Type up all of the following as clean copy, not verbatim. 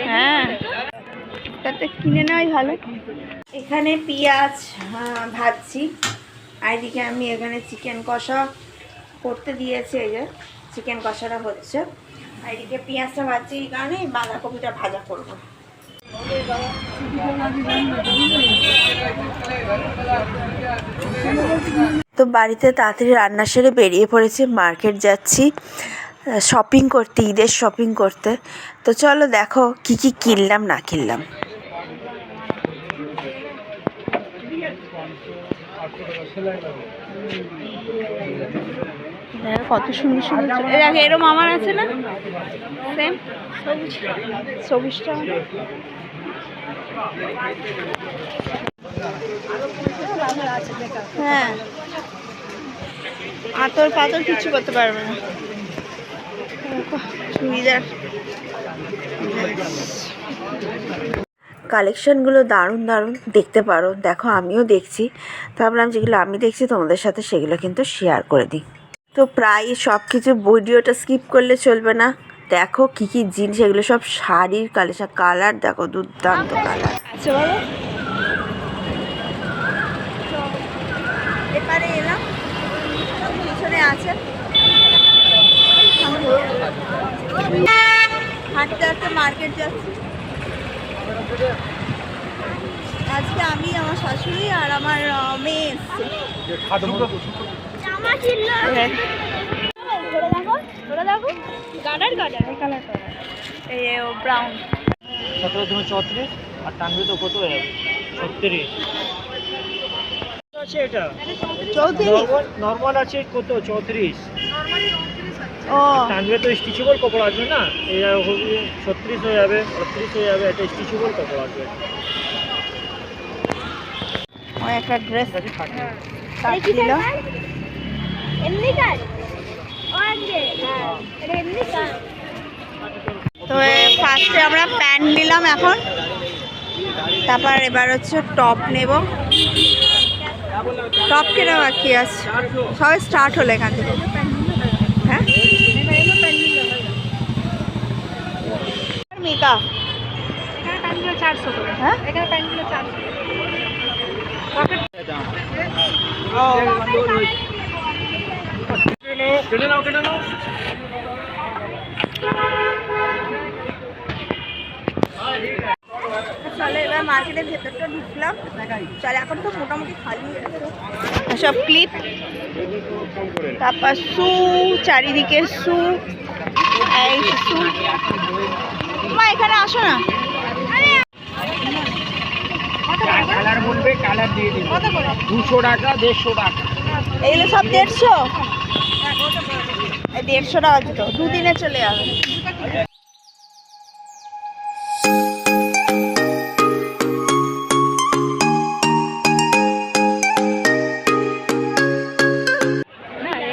হ্যাঁ, তাতে কিনে নেওয়াই ভালো। এখানে পেঁয়াজ ভাজছি, আর এদিকে আমি এখানে চিকেন কষা করতে দিয়েছি। এই যে চিকেন কষাটা হচ্ছে, আর এদিকে পেঁয়াজটা ভাজছি, এই কারণে বাঁধাকপিটা ভাজা করবো। তো বাড়িতে তাড়াতাড়ি রান্না সেরে বেরিয়ে পড়েছি, মার্কেট যাচ্ছি শপিং করতে, ঈদের শপিং করতে। তো চলো দেখো কি কি কিনলাম না কিনলাম। কত সুন্দর সুন্দর এরম আমার আছে না, সেম সবুজটা। হ্যাঁ, আতর পাতর কিছু করতে পারবে না। চুড়িদার কালেকশনগুলো দারুণ দারুণ, দেখতে পারো। দেখো আমিও দেখছি, তো ভাবলাম যেগুলো আমি দেখছি তোমাদের সাথে সেগুলো কিন্তু শেয়ার করে দিই। তো প্রায় সব কিছু ভিডিওটা স্কিপ করলে চলবে না। দেখো কি কি জিনিস, এগুলো সব শাড়ির কালেকশন। কালার দেখো, দুর্দান্ত কালার আছে বলো। এবারে এলাম, পিছনে আছে হাঁটতে হাঁটতে মার্কেট যাচ্ছি। আজকে আমি, আমার শাশুড়ি আর আমার মেয়ে এসছে। এই ব্রাউন 17 আর টানবে তো কত হয়ে যাবে? 36 আছে, এটা 34 নরমাল আছে কত? 34। ও টানবে তো স্টিচেবল কাপড় আসবে না, এটা 36 হয়ে যাবে, 38 হয়ে যাবে। এটা স্টিচেবল কাপড় আসবে। ওই একটা ড্রেস দিল। তো ফার্স্টে আমরা প্যান্ট নিলাম, এখন তারপর এবার হচ্ছে টপ নেব। টপ কেনা বাকি আছে, সবাই স্টার্ট হলো এখান থেকে। হ্যাঁ মিকা, এখানে প্যান্টগুলো 400 করে। হ্যাঁ এখানে প্যান্টগুলো 400। ও কেটে নাও, কেটে নাও। চলে এবার মার্কেটের ভেতরটা ঢুকলাম। চলে, এখন তো মোটামুটি খালি সব ক্লিপ, তারপর শু, চারিদিকে শু, এই শু। মা এখানে আসো না। কালার বলবে, কালার দিয়ে দিবে। 200 টাকা, 150 টাকা। এগুলো সব 150, 150 টাকা জুতো, দুদিনে চলে যাবে।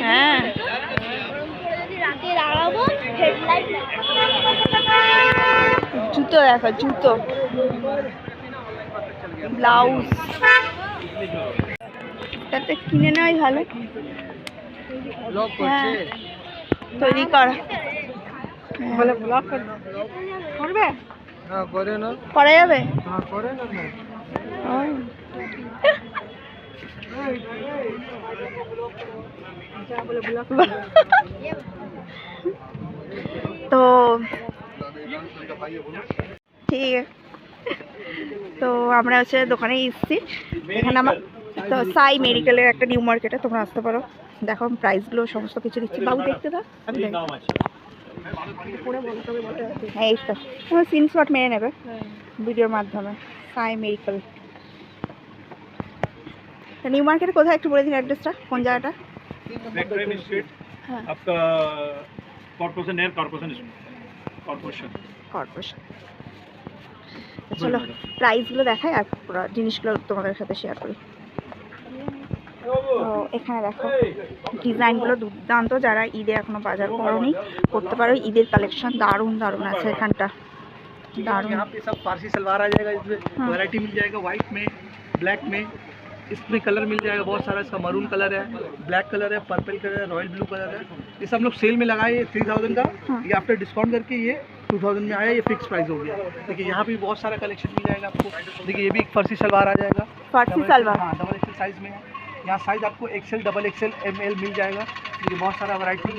হ্যাঁ, জুতো দেখো, জুতো, ব্লাউজ, তাতে কিনে নেওয়াই ভালো। হ্যাঁ, তৈরি করা বলে ব্লক করবে, না করে না, করা যাবে। না করে না। তো ঠিক আছে, তো আমরা হচ্ছে দোকানে এসেছি। এখানে আমার তো সাই মেডিকেলের একটা নিউ মার্কেটে, তোমরা আসতে পারো। দেখো প্রাইসগুলো সমস্ত কিছু দিচ্ছি। বাবু দেখতে দাও, আমি দেখি। হ্যাঁ, এই তো তোমার স্ক্রিনশট মেরে নেবে ভিডিওর মাধ্যমে। সাই মেডিকেল নিউ মার্কেটে কোথায় একটু বলে দিন অ্যাড্রেসটা, কোন জায়গাটা? হ্যাঁ, কর্পোরেশন। চলো প্রাইসগুলো দেখাই আর পুরো জিনিসগুলো তোমাদের সাথে শেয়ার করি। তো এখানে দেখো ডিজাইনগুলো দুর্দান্ত। যারা ঈদে এখনো বাজার করোনি, করতে পারো। ঈদের কালেকশন দারুণ দারুণ আছে এখানটা, দারুণ। यहाँ पे सब फारसी सलवार आ जाएगा, इसमें वैरायटी मिल जाएगा, व्हाइट में, ब्लैक में, इसमें कलर मिल जाएगा बहुत सारा। इसका मरून कलर है, ब्लैक कलर है, पर्पल कलर है, रॉयल ब्लू कलर है। ये सब हम लोग सेल में लगाए 3000 का। ये आफ्टर डिस्काउंट करके ये 2000 में आया, ये फिक्स प्राइस हो गया। देखिए यहाँ पे बहुत सारा कलेक्शन मिल जाएगा आपको। देखिए ये भी एक फर्सी सलवार आ जाएगा, फर्सी सलवार। हाँ, डबल एक्सेल साइज में है। यहाँ साइज आपको एक्सेल, डबल एक्सेल, ML मिल जाएगा। देखिए बहुत सारा वैरायटी,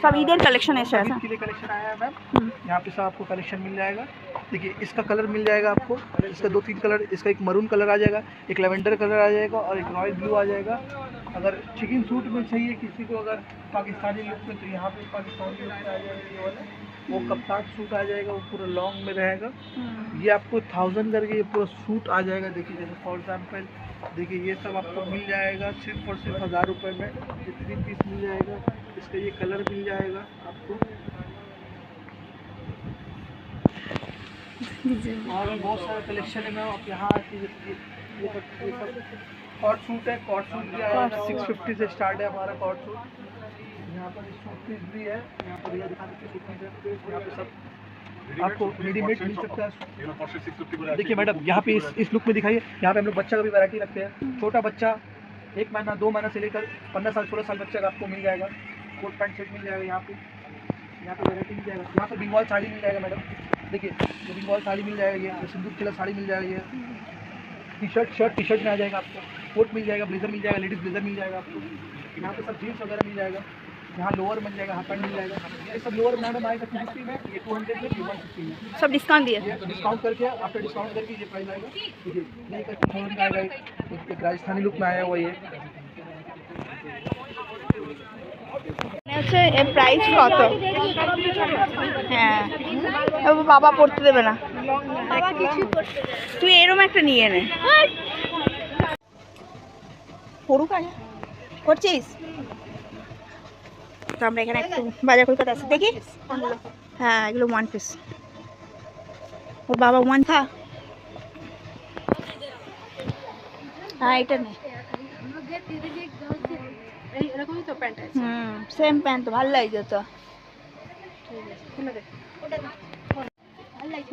सब ईदेर कलेक्शन है ऐसा। के लिए कलेक्शन आया है मैम। यहाँ पे सब आपको कलेक्शन मिल जाएगा। देखिए इसका कलर मिल जाएगा आपको, इसका 2-3 कलर, इसका एक मरून कलर आ जाएगा, एक लेवेंडर कलर आ जाएगा और एक रॉयल ब्लू आ जाएगा। अगर चिकन सूट में चाहिए किसी को, अगर पाकिस्तानी लुक में, तो यहाँ पे पाकिस्तानी लुक में आ जाएगा ये वाला। वो कप्तान सूट आ जाएगा, वो पूरा लॉन्ग में रहेगा। ये आपको 1000 करके ये पूरा सूट आ जाएगा। देखिए जैसे फॉर एग्जाम्पल देखिए ये सब आपको मिल जाएगा सिर्फ और सिर्फ 1000 रुपये में। ये 3 पीस मिल जाएगा, इसका ये कलर मिल जाएगा आपको। और भी बहुत सारा कलेक्शन है मैम। आप यहाँ आके ये सब कॉट सूट है, कॉट सूट भी आएगा 650 से स्टार्ट है हमारा कॉट सूट। यहाँ पर सूट पीस भी है, यहाँ पर ये दिखा देते सूट पीस है। यहाँ पे सब आपको रेडीमेड मिल सकता है। देखिए मैडम यहाँ पे इस लुक में दिखाइए। यहाँ पे हम लोग बच्चा का भी वैरायटी रखते हैं। छोटा बच्चा 1 महीना 2 महीना से लेकर 15 साल 16 साल बच्चा का आपको मिल जाएगा। कोट पैंट सेट मिल जाएगा। यहाँ पे वैरायटी मिल जाएगा। यहाँ पे बंगाल साड़ी मिल जाएगा मैडम। देखिए ये बंगाल साड़ी मिल जाएगा, ये सिंदूर खिला साड़ी मिल जाएगा, ये टी शर्ट में आ जाएगा आपको। कोट मिल जाएगा, ब्लेजर मिल जाएगा, लेडीज़ ब्लेजर मिल जाएगा आपको। यहाँ पे सब जीन्स वगैरह मिल जाएगा। यहाँ लोअर मिल जाएगा, हाफ पैंट मिल जाएगा। ये सब लोअर मैडम आएगा 250 में, ये 200 में, ये 150 में। सब डिस्काउंट दिए, ये डिस्काउंट करके आफ्टर डिस्काउंट करके ये प्राइस आएगा। देखिए नहीं का 2000 का आएगा। एक राजस्थानी लुक में आया हुआ ये। হচ্ছে এর প্রাইস কত? হ্যাঁ ও বাবা পড়তে দেবে না, তুই এরকম একটা নিয়ে নে। পড়ুক আগে করছিস তো। আমরা এখানে একটু বাজার কলকাতা আছে দেখি। হ্যাঁ এগুলো 1 পিস। ওর বাবা 1 থা। হ্যাঁ এটা নে। এরকমই তো প্যান্ট আছে। সেম প্যান্ট তো ভালো লাগছে তো।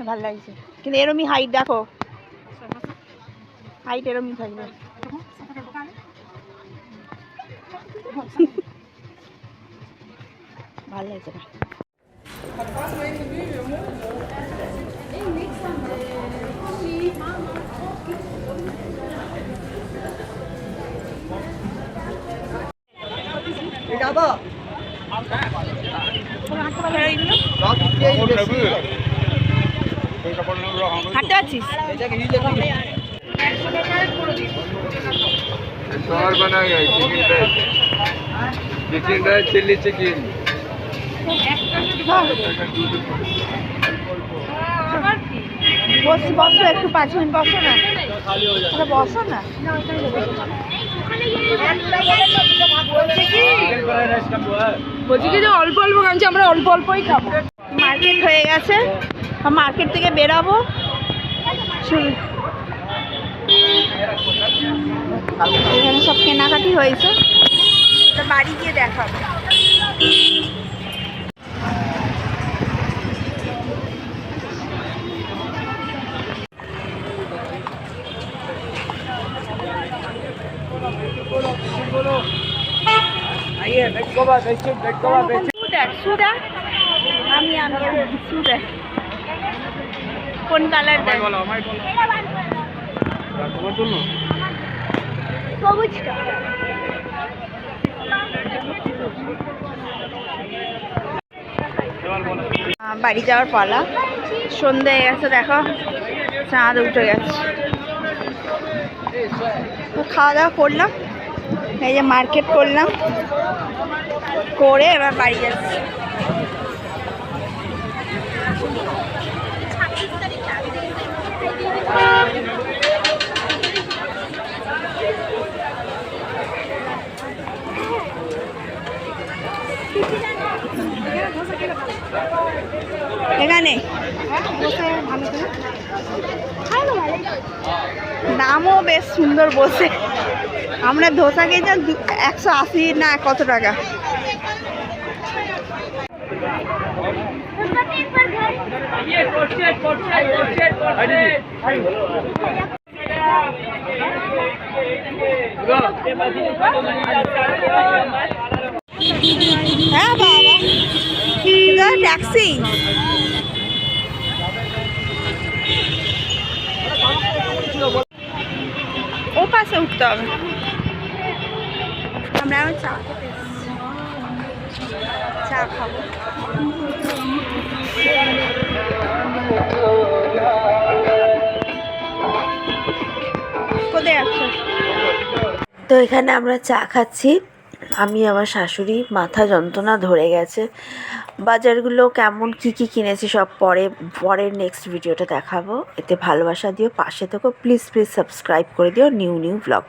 ভালো লাগছে কিন্তু এরমই হাইট দেখো, হাইট এরমই থাকবে। ভালো লাগছে না। হাঁটতে পারছিস? चिकन राइस चिल्ली चिकन বসো বসো একটু 5 মিনিট বসো না, বসো না। বলছি কি যে অল্প অল্প খাচ্ছি, আমরা অল্প অল্পই খাবো। মার্কেট হয়ে গেছে, মার্কেট থেকে বেরাবো। এখানে সব কেনাকাটি হয়েছে, বাড়ি গিয়ে দেখাবো। আমি কোন কালার দেখ? সবুজটা। বাড়ি যাওয়ার পালা, সন্ধ্যে হয়ে গেছে দেখো, চাঁদ উঠে গেছে। খাওয়া দাওয়া করলাম, এই যে মার্কেট করলাম, করে এবার বাড়ি যাচ্ছি। এখানে দামও বেশ সুন্দর বসে। আমরা ধোসা খেয়েছিলাম 180 না কত টাকা। হ্যাঁ বাবা ট্যাক্সি ও পাশে উঠতে হবে। আমরা এখন চা খেতে এসেছি, চা খাবো। কোথায় আছো? তো এখানে আমরা চা খাচ্ছি, আমি আমার শাশুড়ি। মাথা যন্ত্রণা ধরে গেছে। বাজারগুলো কেমন কী কী কিনেছি সব পরের নেক্সট ভিডিওটা দেখাবো। এতে ভালোবাসা দিও, পাশে থেকো, প্লিজ সাবস্ক্রাইব করে দিও নিউ ব্লগ।